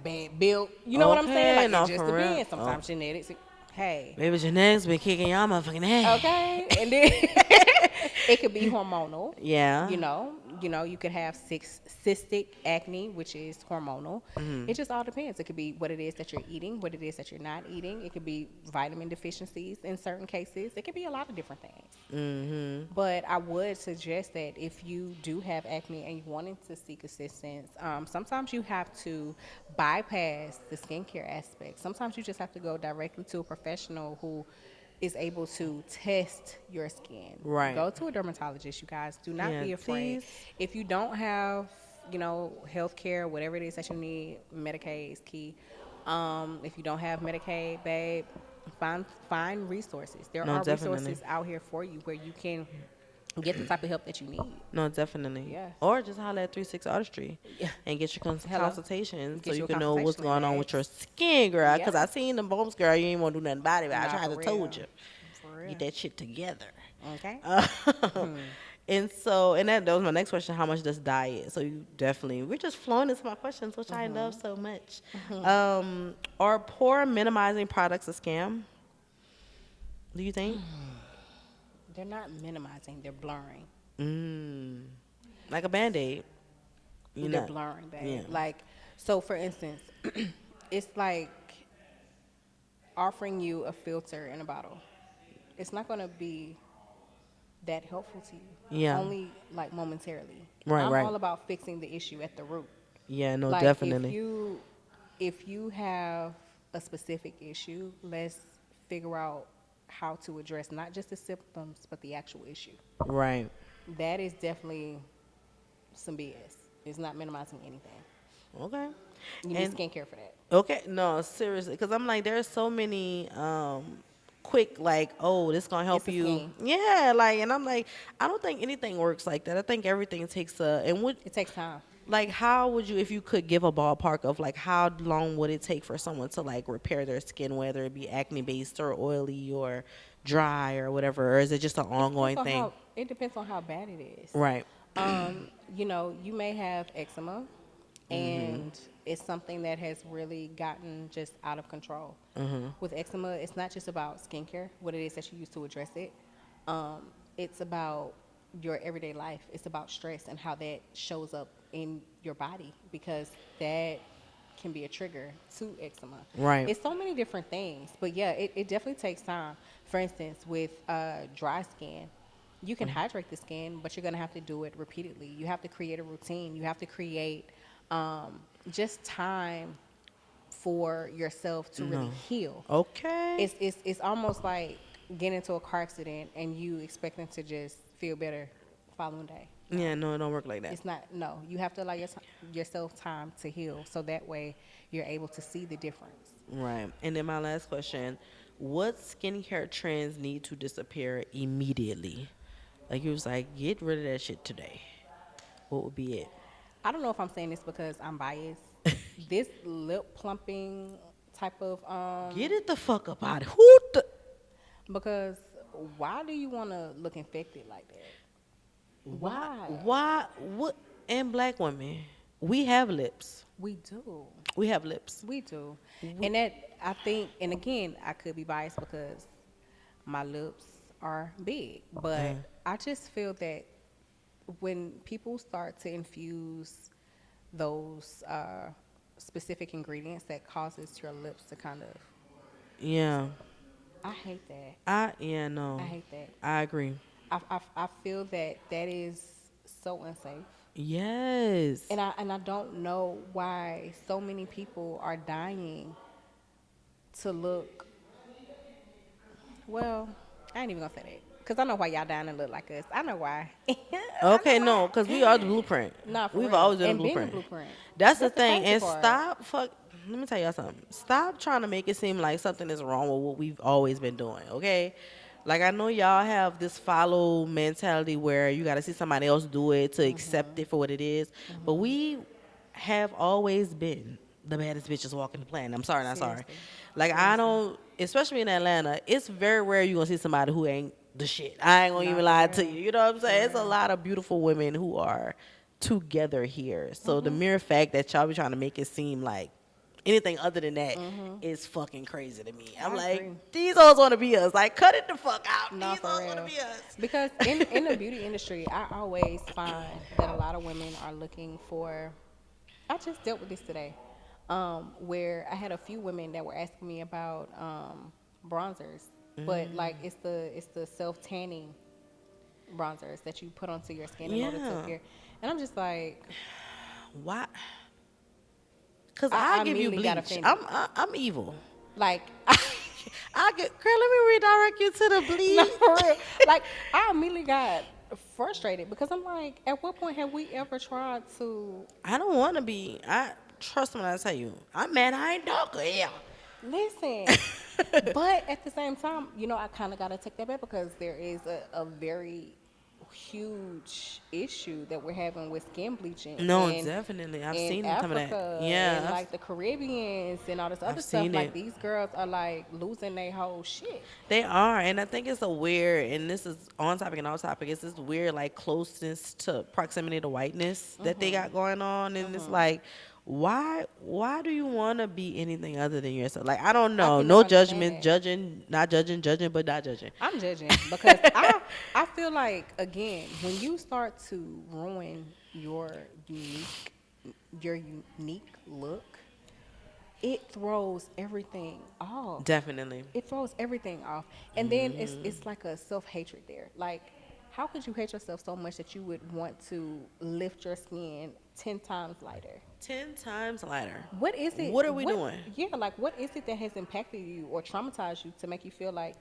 bad build. You know what I'm saying? Okay, Like no, it just for real. depends. Oh, Sometimes genetics. Hey, maybe genetics been kicking y'all motherfucking ass. okay, and then it could be hormonal. Yeah. You could have cystic acne, which is hormonal. It just all depends. It could be what it is that you're eating, what it is that you're not eating. It could be vitamin deficiencies in certain cases. It could be a lot of different things. But I would suggest that if you do have acne and you wanting to seek assistance, sometimes you have to bypass the skincare aspect. Sometimes you just have to go directly to a professional who is able to test your skin. Right. Go to a dermatologist, you guys. Do not Yeah, be afraid. please. If you don't have, health care, whatever it is that you need, Medicaid is key. If you don't have Medicaid, babe, find resources. There No, are definitely. resources out here for you where you can get the type of help that you need. No, definitely. Yes. Or just holler at 36 Artistry Yeah. and get your Hello. consultations so Get you you a can know what's consultation going on in with your skin, girl. Because Yeah. I seen them bumps, girl. You ain't want to do nothing about it, but I Nah, tried to for told real. you. For real. Get that shit together. Okay. And that was my next question. How much does diet? So you definitely, we're just flowing into my questions, which I love so much. Are pore minimizing products a scam? Do you think? They're not minimizing, they're blurring. Like a Band-Aid. They're blurring, babe. Yeah. Like, so for instance, it's like offering you a filter in a bottle. It's not going to be that helpful to you. Yeah. Only like momentarily. Right, I'm right. all about fixing the issue at the root. Yeah, no, Like definitely. if you have a specific issue, let's figure out how to address not just the symptoms but the actual issue. Right. That is definitely some BS. It's not minimizing anything. Okay. You need skincare for that. Okay, no, seriously, because I'm like, there's so many quick, like, oh, this gonna help It's a you. scheme. Yeah, like, and I'm like, I don't think anything works like that. I think everything takes It takes time. like, how would you, if you could give a ballpark of like, how long would it take for someone to like repair their skin, whether it be acne based or oily or dry or whatever, or is it just an ongoing thing? It depends on how bad it is. Right. You may have eczema, and it's something that has really gotten just out of control. With eczema, it's not just about skincare, what it is that you use to address it. It's about your everyday life. It's about stress and how that shows up in your body, because that can be a trigger to eczema. Right. It's so many different things, but yeah, it definitely takes time. For instance, with dry skin, you can hydrate the skin, but you're going to have to do it repeatedly. You have to create a routine. You have to create just time for yourself to really heal. Okay. It's almost like getting into a car accident and you expecting to just feel better following day. Yeah, no, it don't work like that. It's not. No, you have to allow yourself time to heal, so that way you're able to see the difference. Right. And then my last question, what skincare trends need to disappear immediately? Like, you was like, get rid of that shit today. What would be it? I don't know if I'm saying this because I'm biased. This lip plumping type of Get it the fuck up out of who the because why do you want to look infected like that? Why what and black women, we have lips. We do. We have lips. We do. And that, I think, and again, I could be biased because my lips are big, but I just feel that when people start to infuse those specific ingredients that causes your lips to kind of, Yeah. I hate that. I I hate that. I agree. I feel that is so unsafe. Yes. And I don't know why so many people are dying to look. Well, I ain't even gonna say that because I know why y'all dying to look like us. I know why. Okay, no, because we are the blueprint. Nah, for We've real. always been And the being the blueprint. blueprint. That's the That's the thing. crazy And part. let me tell y'all something. Stop trying to make it seem like something is wrong with what we've always been doing, okay? Like, I know y'all have this follow mentality where you got to see somebody else do it to accept it for what it is. But we have always been the baddest bitches walking the planet. I'm sorry, not sorry. Seriously. Like I don't, especially in Atlanta, it's very rare you gonna see somebody who ain't the shit. I ain't gonna Not even for lie real. to you. You know what I'm saying? For It's a real. lot of beautiful women who are together here. So the mere fact that y'all be trying to make it seem like anything other than that is fucking crazy to me. I'm I like, agree. these hoes want to be us. Like, cut it the fuck out. No, These for hoes want real. to be us. Because in the beauty industry, I always find that a lot of women are looking for. I just dealt with this today, where I had a few women that were asking me about bronzers, but like it's the self tanning bronzers that you put onto your skin in order to Yeah. appear, and I'm just like, Why? Cause I I give you immediately got bleach. offended. I'm evil. like. I get girl. Let me redirect you to the bleach. No, for real. Like I immediately got frustrated because I'm like, at what point have we ever tried to I don't want to be. I trust me when I tell you. I'm mad. I ain't darker. Yeah. listen? But at the same time, you know, I kind of got to take that back because there is a very huge issue that we're having with skin bleaching. No, in- definitely. I've in seen some of Africa that. Yeah. and like the Caribbeans and all this other I've stuff. seen Like it. these girls are like losing their whole shit. They are, and I think it's a weird, and this is on topic and off topic. It's this weird like closeness to proximity to whiteness that they got going on, and it's like, why do you want to be anything other than yourself? Like I don't know, cannot no understand judgment, that. judging, not judging, judging, but not judging. I'm judging because I feel like again when you start to ruin your unique look, it throws everything off. Definitely. It throws everything off, and then it's like a self hatred there. Like, how could you hate yourself so much that you would want to lift your skin 10 times lighter? 10 times lighter. What is it? What are we doing? Yeah, like what is it that has impacted you or traumatized you to make you feel like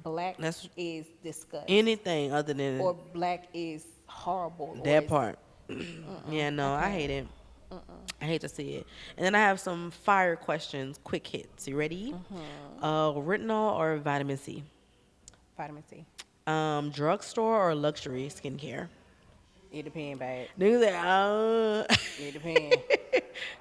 black That's- is disgust Anything other than or black is horrible? or that is- part. Yeah, no, I hate it. I hate to see it. And then I have some fire questions, quick hits. You ready? Retinol or vitamin C? Vitamin C. Drugstore or luxury skincare? It depends, babe. Niggas say, It depends.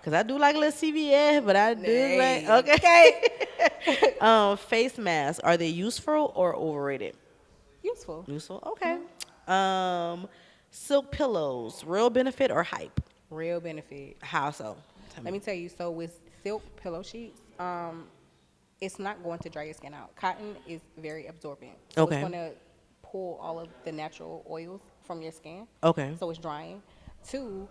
because I do like a little CVS, but I do Hey. like, okay. Face masks, are they useful or overrated? Useful. Useful, okay. Silk pillows, real benefit or hype? Real benefit. How so? Tell Let me tell you. So with silk pillow sheets, it's not going to dry your skin out. Cotton is very absorbent. So Okay. it's going to pull all of the natural oils from your skin. Okay. So it's drying. Two,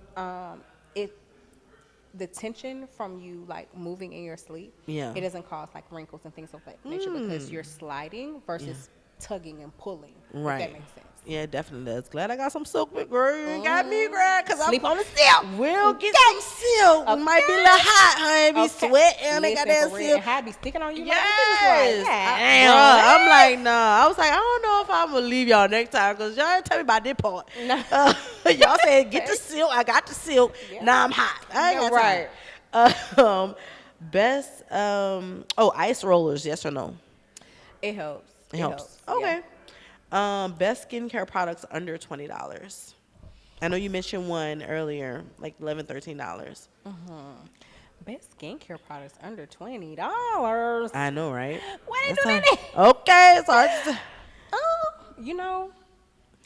the tension from you like moving in your sleep, Yeah. it doesn't cause like wrinkles and things of that nature because you're sliding versus tugging and pulling. Right. If that makes sense. Yeah, it definitely does. Glad I got some silk with girl. You ain't got me, girl. Cause Sleep I'm, on the silk. We'll get some silk. It might be a little hot, honey. Be sweating. They got that for real. silk. And how it be sticking on you. Yes. Like, Bruh, I'm like, no. I was like, I don't know if I'm gonna leave y'all next time because y'all didn't tell me about this part. No. Y'all said get the silk. I got the silk. Yeah. Now I'm hot. I ain't got Right. time. Best. Ice rollers. Yes or no? It helps. It helps. Yeah. Okay. Best skincare products under $20. I know you mentioned one earlier, like $11, $13. Best skincare products under $20. I know, right? Why they That's do all- that? Okay, so I just, You know,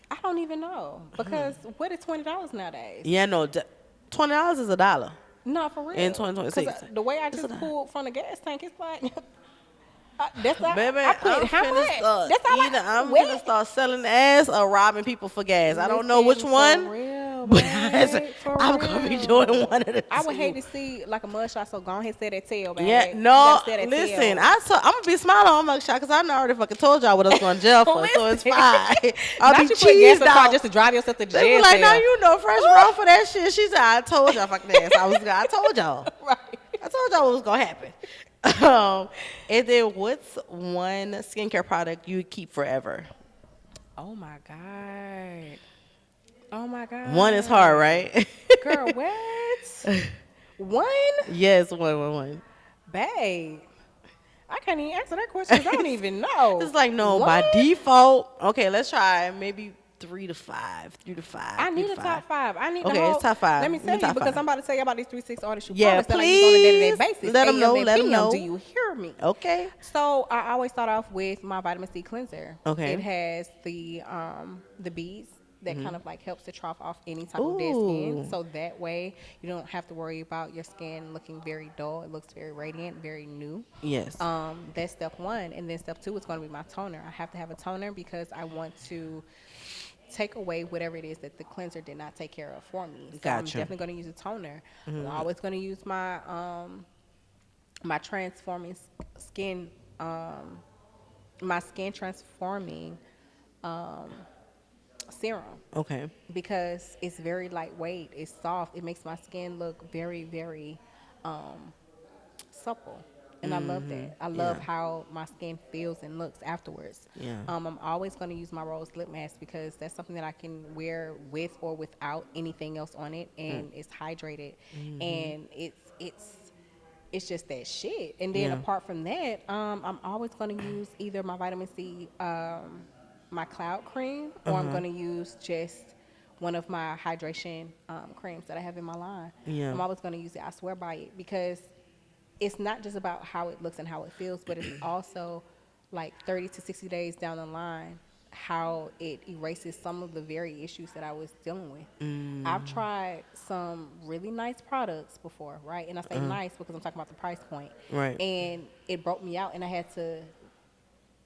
I don't even know because what is $20 nowadays? yeah, no, $20 is $1. Not for real. In 2026. 'Cause the way I just pulled from the gas tank, it's like that's all. Baby, I put I'm how finna much? start. That's all Either I'm what? finna start selling ass or robbing people for gas. I don't know which Listen, one. For real, But babe, for I'm gonna be real. doing one of the I would two. hate to see like a mugshot, so go ahead and say that tail, baby. Yeah, You no, gotta say that listen, tail. I'm gonna be smiling on mugshot because I already fucking told y'all what I was going to jail for, so it's Listen. fine. I'll Not be you put gas in cheesed the car out. just to drive yourself to jail. They be like, no, cell. you know, fresh roll for that shit. She said, I told y'all fucking ass. I told y'all. Right. I told y'all what was gonna happen. And then what's one skincare product you would keep forever? Oh my god. Oh my god. One is hard, right? Girl, what? One? Yes, one. Babe. I can't even answer that question because I don't even know. It's like, no, One? by default. Okay, let's try maybe 3 to 5. 3 to 5. I 3 need to a 5. top 5. I need Okay, the whole. it's top 5. Let me tell you top because 5. I'm about to tell you about these 3-6 artistry Yeah, products that I use on a day-to-day please. basis. Let 'em know, AM let 'em and know. PM. Do you hear me? Okay. So I always start off with my vitamin C cleanser. Okay. It has the beads that kind of like helps to trough off any type of dead Ooh. skin. So that way you don't have to worry about your skin looking very dull. It looks very radiant, very new. Yes. That's step 1. And then step 2 is going to be my toner. I have to have a toner because I want to take away whatever it is that the cleanser did not take care of for me. So Gotcha. I'm definitely going to use a toner. I'm always going to use my my transforming skin my skin transforming serum Okay. because it's very lightweight, it's soft, it makes my skin look very, very supple. And I love that. I love how my skin feels and looks afterwards. Yeah. I'm always going to use my rose lip mask because that's something that I can wear with or without anything else on it, and it's hydrated, and it's just that shit. And then apart from that, I'm always going to use either my vitamin C, my cloud cream, or I'm going to use just one of my hydration creams that I have in my line. Yeah. I'm always going to use it. I swear by it because it's not just about how it looks and how it feels, but it's also like 30 to 60 days down the line how it erases some of the very issues that I was dealing with. I've tried some really nice products before, right? And I say nice because I'm talking about the price point. Right. And it broke me out, and I had to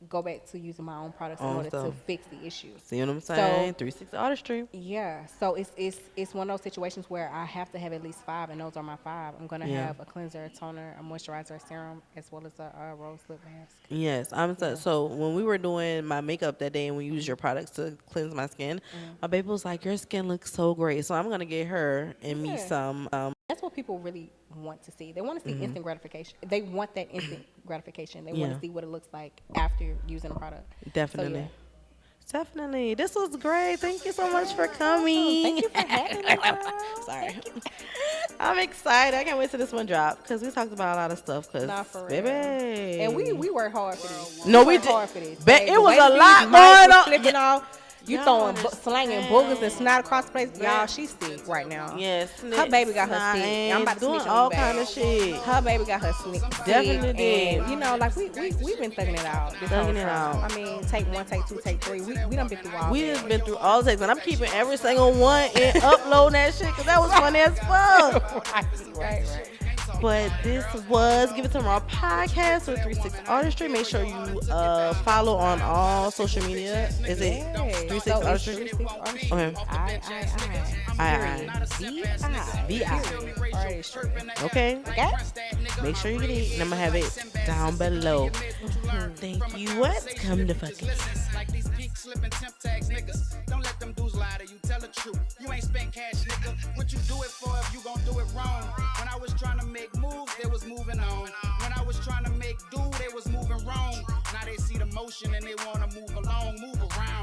go back to using my own products in order to fix the issue. See what I'm saying? 3-6 artistry. Yeah, so it's one of those situations where I have to have at least 5, and those are my 5. I'm gonna have a cleanser, a toner, a moisturizer, a serum, as well as a rose lip mask. Yes, so when we were doing my makeup that day and we used your products to cleanse my skin, my baby was like, "Your skin looks so great." So I'm gonna get her and me some. That's what people really want to see. They want to see instant gratification. They want that instant gratification. They want to see what it looks like after using a product. Definitely. So, Definitely. This was great. Thank you so much for coming. Thank you for having me. Sorry. I'm excited. I can't wait till this one drop because we talked about a lot of stuff. Nah, for baby. real. And we work hard for this. No, we work did. hard for this. It The was way a these lot mics going was on. flipping off. You Y'all throwing understand. slanging boogers and snot across the place. Y'all, she's sick right now. Yes. Her baby got her sick. I'm about to doing snitch all on you kind back. of shit. Her baby got her sick. Definitely did. And, you know, like we've been thugging it out. Thugging it out. I mean, take 1, take 2, take 3. We done been through all We that. just been through all the takes, and I'm keeping every single one and uploading that shit because that was funny as fuck. Right. But this was Give It To Raw podcast with 3-6 Artistry. Make sure you follow on all social media. Is it 3-6 Artistry? Okay. Artistry. Okay. Okay? Make sure you get it, and I'm gonna have it down below. Thank you. What? Come to fucking. Like these peak slipping temp tags, niggas. Don't let them dudes lie to you. Tell the truth. You ain't spent cash, nigga. What you do it for if you gon' do it wrong? When I was trying to make moves, they was moving on. When I was trying to make do, they was moving wrong. Now they see the motion and they wanna move along, move around.